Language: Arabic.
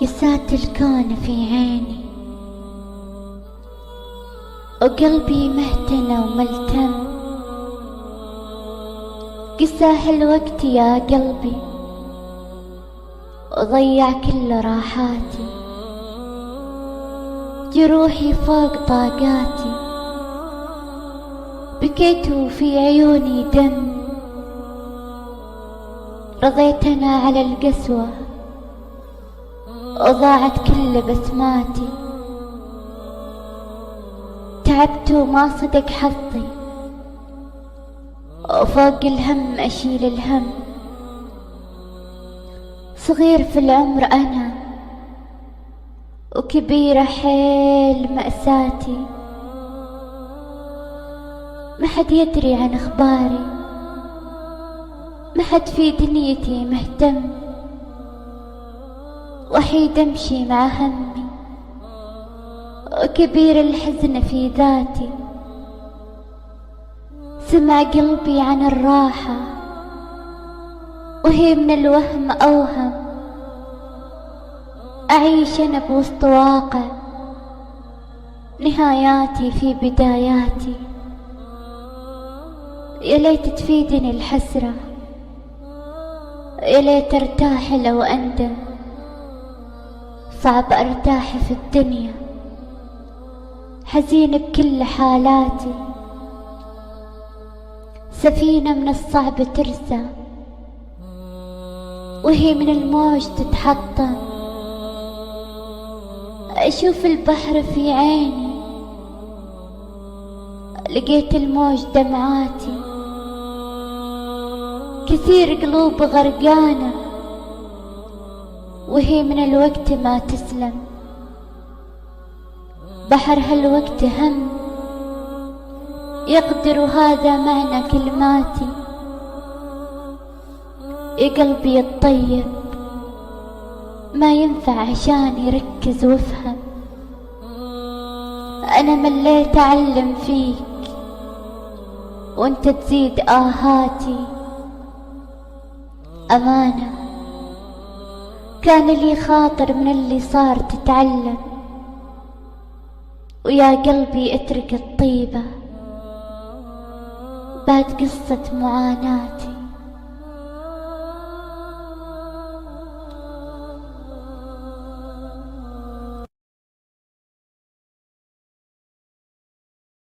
قسات الكون في عيني وقلبي مهتنى وملتم، قساه الوقت يا قلبي وضيع كل راحاتي، جروحي فوق طاقاتي، بكيت وفي عيوني دم، رضيت أنا على القسوة وضاعت كل بسماتي، تعبت وما صدق حظي وفوق الهم أشيل الهم، صغير في العمر أنا وكبيرة حيل مأساتي، ما حد يدري عن أخباري، ما حد في دنيتي مهتم، وحيد أمشي مع همي وكبير الحزن في ذاتي، سمع قلبي عن الراحة وهي من الوهم أوهم، أعيش أنا بوسط واقع نهاياتي في بداياتي، يا ليت تفيدني الحسرة، يا ليت ارتاح لو أندم، صعب ارتاح في الدنيا حزين بكل حالاتي، سفينة من الصعب ترسى وهي من الموج تتحطم، أشوف البحر في عيني لقيت الموج دمعاتي، كثير قلوب غرقانة وهي من الوقت ما تسلم، بحر هالوقت هم يقدر هذا معنى كلماتي، يا قلبي الطيب ما ينفع عشان يركز وافهم، أنا مليت أعلم فيك وانت تزيد آهاتي، أمانة كان لي خاطر من اللي صار تتعلم، ويا قلبي اترك الطيبة بعد قصة معاناتي.